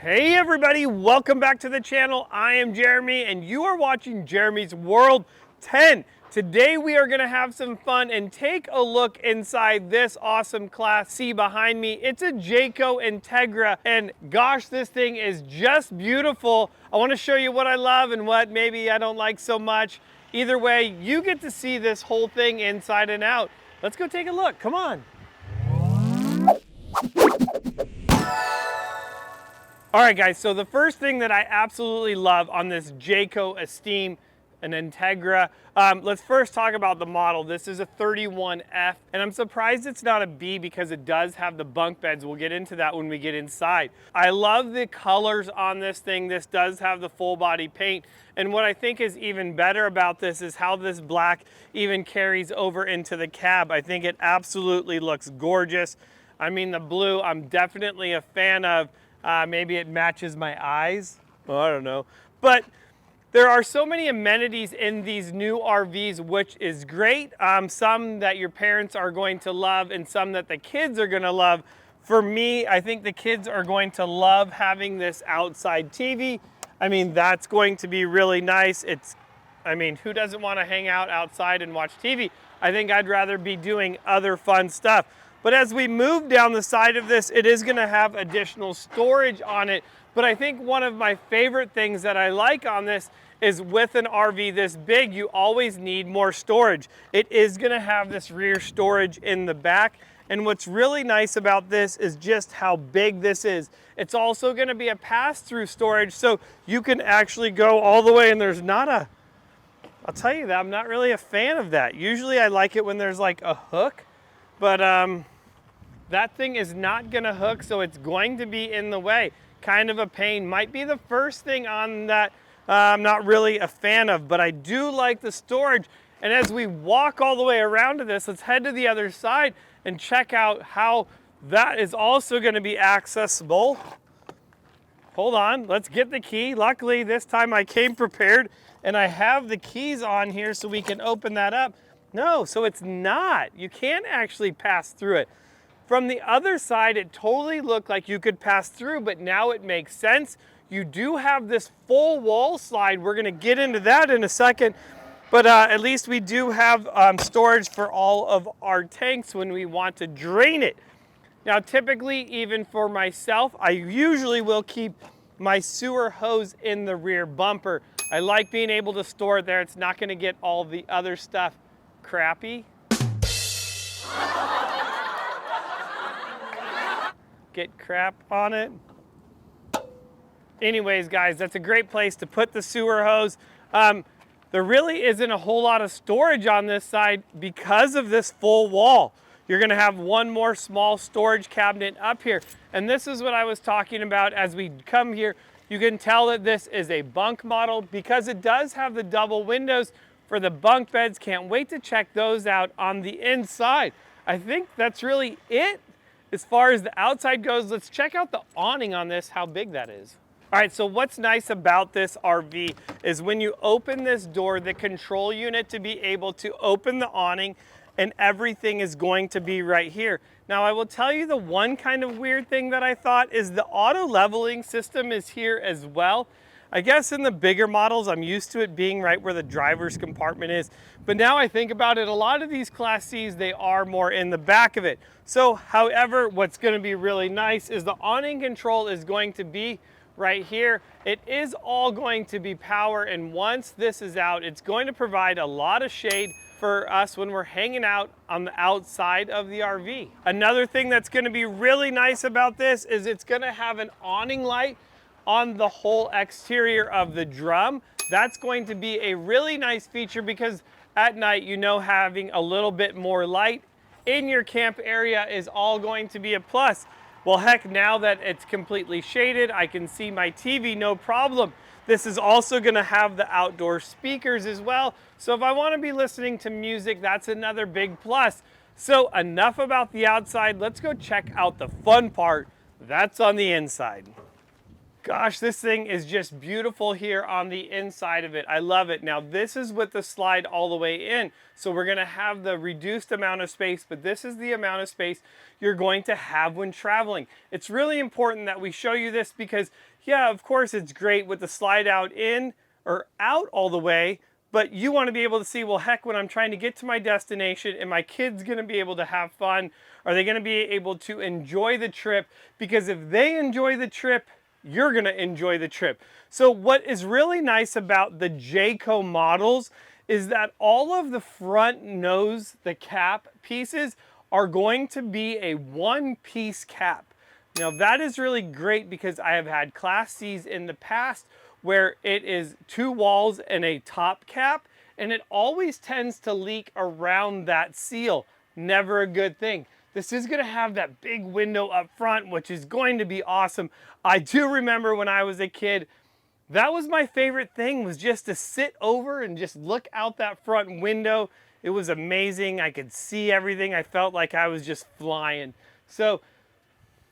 Hey everybody, welcome back to the channel. I am Jeremy and you are watching Jeremy's World 10. Today we are gonna have some fun and take a look inside this awesome Class C behind me. It's a Jayco Entegra and gosh, this thing is just beautiful. I wanna show you what I love and what maybe I don't like so much. Either way, you get to see this whole thing inside and out. Let's go take a look, come on. All right guys, so the first thing that I absolutely love on this Jayco Esteem, an Entegra, let's first talk about the model. This is a 31F, and I'm surprised it's not a B because it does have the bunk beds. We'll get into that when we get inside. I love the colors on this thing. This does have the full body paint, and what I think is even better about this is how this black even carries over into the cab. I think it absolutely looks gorgeous. I mean, the blue, I'm definitely a fan of. Maybe it matches my eyes. Well, I don't know. But there are so many amenities in these new RVs, which is great. Some that your parents are going to love and some that the kids are gonna love. For me, I think the kids are going to love having this outside TV. I mean, that's going to be really nice. I mean, who doesn't want to hang out outside and watch TV? I think I'd rather be doing other fun stuff. But as we move down the side of this, it is gonna have additional storage on it. But I think one of my favorite things that I like on this is with an RV this big, you always need more storage. It is gonna have this rear storage in the back. And what's really nice about this is just how big this is. It's also gonna be a pass-through storage, so you can actually go all the way and there's not a, I'll tell you that, I'm not really a fan of that. Usually I like it when there's like a hook, but that thing is not gonna hook, so it's going to be in the way. Kind of a pain. Might be the first thing on that I'm not really a fan of, but I do like the storage. And as we walk all the way around to this, let's head to the other side and check out how that is also gonna be accessible. Hold on, let's get the key. Luckily, this time I came prepared and I have the keys on here so we can open that up. No, so it's not. You can't actually pass through it. From the other side, it totally looked like you could pass through, but now it makes sense. You do have this full wall slide. We're gonna get into that in a second, but at least we do have storage for all of our tanks when we want to drain it. Now, typically, even for myself, I usually will keep my sewer hose in the rear bumper. I like being able to store it there. It's not gonna get all the other stuff crappy. Get crap on it. Anyways, guys, that's a great place to put the sewer hose. There really isn't a whole lot of storage on this side because of this full wall. You're gonna have one more small storage cabinet up here. And this is what I was talking about as we come here. You can tell that this is a bunk model because it does have the double windows for the bunk beds. Can't wait to check those out on the inside. I think that's really it. As far as the outside goes, let's check out the awning on this, how big that is. All right, so what's nice about this RV is when you open this door, the control unit to be able to open the awning and everything is going to be right here. Now, I will tell you the one kind of weird thing that I thought is the auto leveling system is here as well. I guess in the bigger models, I'm used to it being right where the driver's compartment is. But now I think about it, a lot of these Class Cs, they are more in the back of it. So, however, what's gonna be really nice is the awning control is going to be right here. It is all going to be power, and once this is out, it's going to provide a lot of shade for us when we're hanging out on the outside of the RV. Another thing that's gonna be really nice about this is it's gonna have an awning light on the whole exterior of the drum. That's going to be a really nice feature because at night, you know, having a little bit more light in your camp area is all going to be a plus. Well, heck, now that it's completely shaded, I can see my TV, no problem. This is also gonna have the outdoor speakers as well. So if I wanna be listening to music, that's another big plus. So enough about the outside, let's go check out the fun part. That's on the inside. Gosh, this thing is just beautiful here on the inside of it. I love it. Now, this is with the slide all the way in. So we're going to have the reduced amount of space, but this is the amount of space you're going to have when traveling. It's really important that we show you this because, yeah, of course, it's great with the slide out in or out all the way, but you want to be able to see, well, heck, when I'm trying to get to my destination and my kid's going to be able to have fun, are they going to be able to enjoy the trip? Because if they enjoy the trip, you're going to enjoy the trip. So what is really nice about the Jayco models is that all of the front nose, the cap pieces are going to be a one-piece cap. Now that is really great because I have had Class Cs in the past where it is two walls and a top cap, and it always tends to leak around that seal. Never a good thing. This is going to have that big window up front, which is going to be awesome. I do remember when I was a kid, that was my favorite thing, was just to sit over and just look out that front window. It was amazing. I could see everything. I felt like I was just flying. So,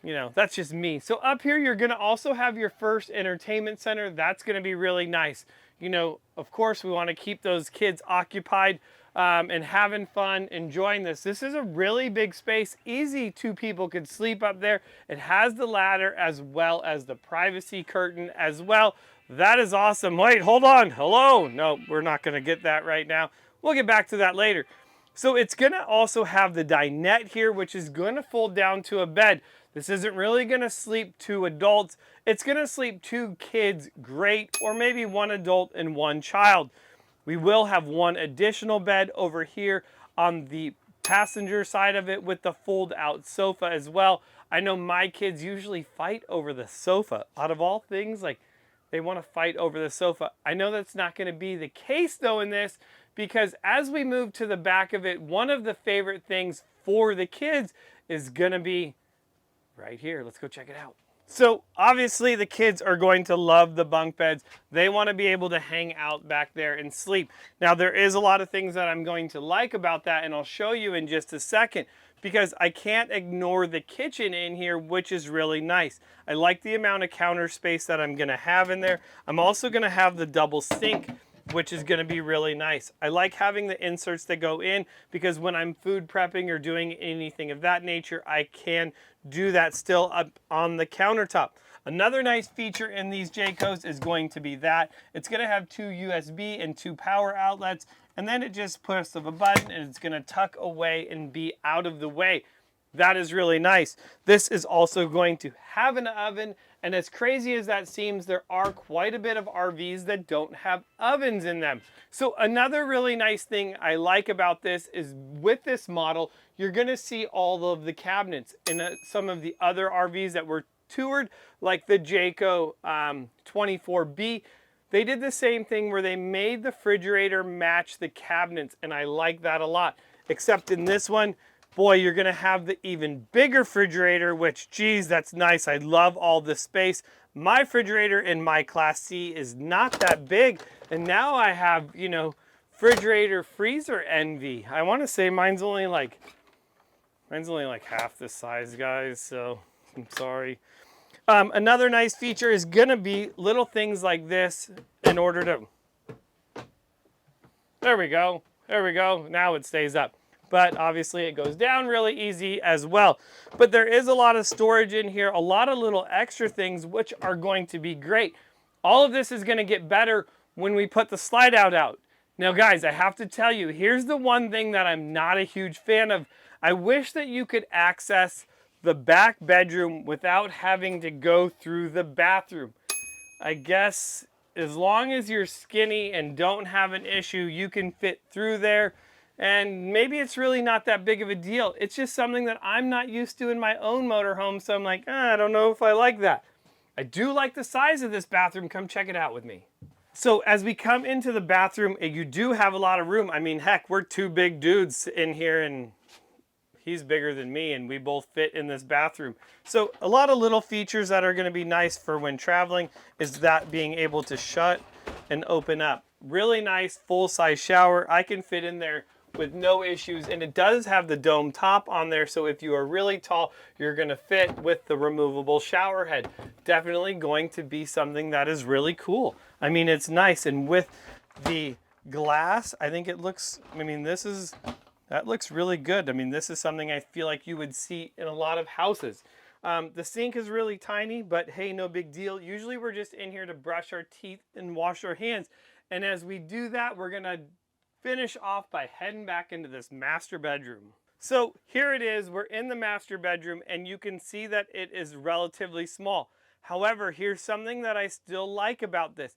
you know, that's just me. So up here, you're going to also have your first entertainment center. That's going to be really nice. You know, of course, we want to keep those kids occupied and having fun, enjoying this. This is a really big space. Easy, two people could sleep up there. It has the ladder as well as the privacy curtain as well. That is awesome. Wait, hold on. Hello. No, we're not going to get that right now. We'll get back to that later. So it's going to also have the dinette here, which is going to fold down to a bed. This isn't really going to sleep two adults. It's going to sleep two kids great, or maybe one adult and one child. We will have one additional bed over here on the passenger side of it with the fold out sofa as well. I know my kids usually fight over the sofa. Out of all things, like, they want to fight over the sofa. I know that's not going to be the case though in this, because as we move to the back of it, one of the favorite things for the kids is going to be right here. Let's go check it out. So obviously the kids are going to love the bunk beds. They want to be able to hang out back there and sleep. Now there is a lot of things that I'm going to like about that, and I'll show you in just a second, because I can't ignore the kitchen in here, which is really nice. I like the amount of counter space that I'm going to have in there. I'm also going to have the double sink, which is going to be really nice. I like having the inserts that go in because when I'm food prepping or doing anything of that nature, I can do that still up on the countertop. Another nice feature in these Jaycos is going to be that it's going to have two USB and two power outlets, and then it just pushes of a button and it's going to tuck away and be out of the way. That is really nice. This is also going to have an oven, and as crazy as that seems, there are quite a bit of RVs that don't have ovens in them. So another really nice thing I like about this is with this model, you're going to see all of the cabinets. In some of the other RVs that were toured, like the Jayco 24B, they did the same thing where they made the refrigerator match the cabinets, and I like that a lot. Except in this one, boy, you're going to have the even bigger refrigerator, which, geez, that's nice. I love all this space. My refrigerator in my Class C is not that big, and now I have, you know, refrigerator freezer envy. I want to say mine's only like half this size, guys, so I'm sorry. Another nice feature is going to be little things like this in order to... There we go. There we go. Now it stays up. But obviously it goes down really easy as well. But there is a lot of storage in here, a lot of little extra things which are going to be great. All of this is going to get better when we put the slide out. Now guys, I have to tell you, here's the one thing that I'm not a huge fan of. I wish that you could access the back bedroom without having to go through the bathroom. I guess as long as you're skinny and don't have an issue, you can fit through there. And maybe it's really not that big of a deal. It's just something that I'm not used to in my own motorhome, so I'm like, I don't know if I like that. I do like the size of this bathroom. Come check it out with me. So as we come into the bathroom, you do have a lot of room. I mean, heck, we're two big dudes in here, and he's bigger than me, and we both fit in this bathroom. So a lot of little features that are going to be nice for when traveling is that being able to shut and open up. Really nice full-size shower. I can fit in there with no issues. And it does have the dome top on there, so if you are really tall, you're gonna fit with the removable shower head. Definitely going to be something that is really cool. I mean, it's nice, and with the glass, I think it looks, I mean, that looks really good. I mean, this is something I feel like you would see in a lot of houses. The sink is really tiny, but hey, no big deal. Usually we're just in here to brush our teeth and wash our hands. And as we do that, we're gonna finish off by heading back into this master bedroom. So here it is, we're in the master bedroom, and you can see that it is relatively small. However, here's something that I still like about this.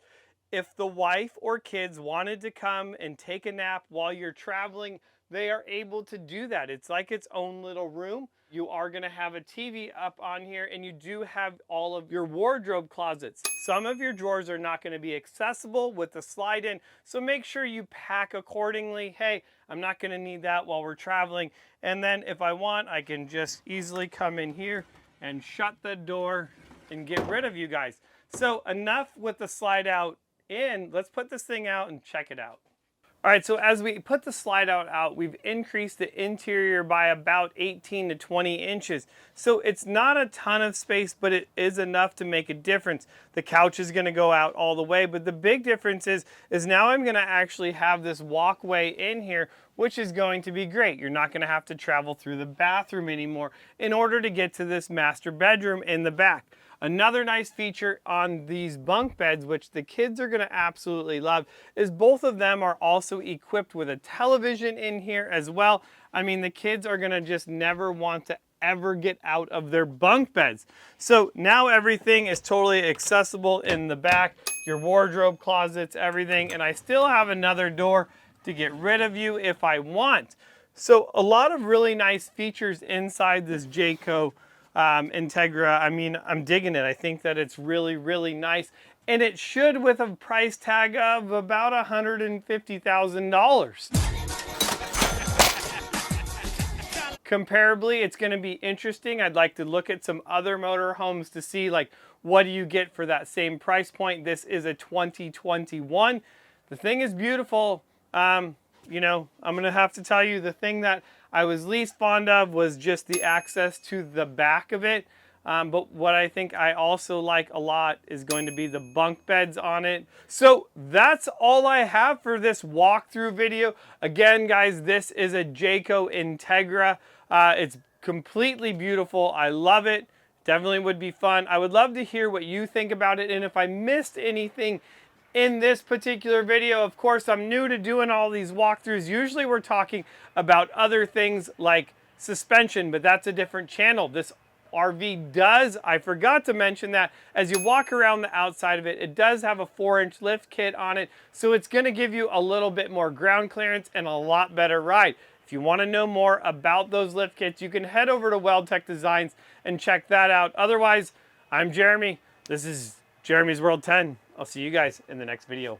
If the wife or kids wanted to come and take a nap while you're traveling, they are able to do that. It's like its own little room. You are gonna have a TV up on here, and you do have all of your wardrobe closets. Some of your drawers are not gonna be accessible with the slide in, so make sure you pack accordingly. Hey, I'm not gonna need that while we're traveling. And then if I want, I can just easily come in here and shut the door and get rid of you guys. So enough with the slide out in. Let's put this thing out and check it out. All right, so as we put the slide out, we've increased the interior by about 18 to 20 inches. So it's not a ton of space, but it is enough to make a difference. The couch is gonna go out all the way, but the big difference is now I'm gonna actually have this walkway in here, which is going to be great. You're not gonna have to travel through the bathroom anymore in order to get to this master bedroom in the back. Another nice feature on these bunk beds, which the kids are gonna absolutely love, is both of them are also equipped with a television in here as well. I mean, the kids are gonna just never want to ever get out of their bunk beds. So now everything is totally accessible in the back, your wardrobe closets, everything, and I still have another door to get rid of you if I want. So a lot of really nice features inside this Jayco Entegra. I mean, I'm digging it. I think that it's really, really nice. And it should, with a price tag of about $150,000. Comparably, it's going to be interesting. I'd like to look at some other motorhomes to see, like, what do you get for that same price point. This is a 2021. The thing is beautiful. You know, I'm going to have to tell you, the thing that I was least fond of was just the access to the back of it. But what I think I also like a lot is going to be the bunk beds on it. So that's all I have for this walkthrough video. Again, guys, this is a Jayco Entegra. It's completely beautiful. I love it. Definitely would be fun. I would love to hear what you think about it. And if I missed anything in this particular video, of course, I'm new to doing all these walkthroughs. Usually we're talking about other things like suspension, but that's a different channel. This RV does, I forgot to mention that as you walk around the outside of it, it does have a 4-inch lift kit on it. So it's gonna give you a little bit more ground clearance and a lot better ride. If you wanna know more about those lift kits, you can head over to WeldTech Designs and check that out. Otherwise, I'm Jeremy. This is Jeremy's World 10. I'll see you guys in the next video.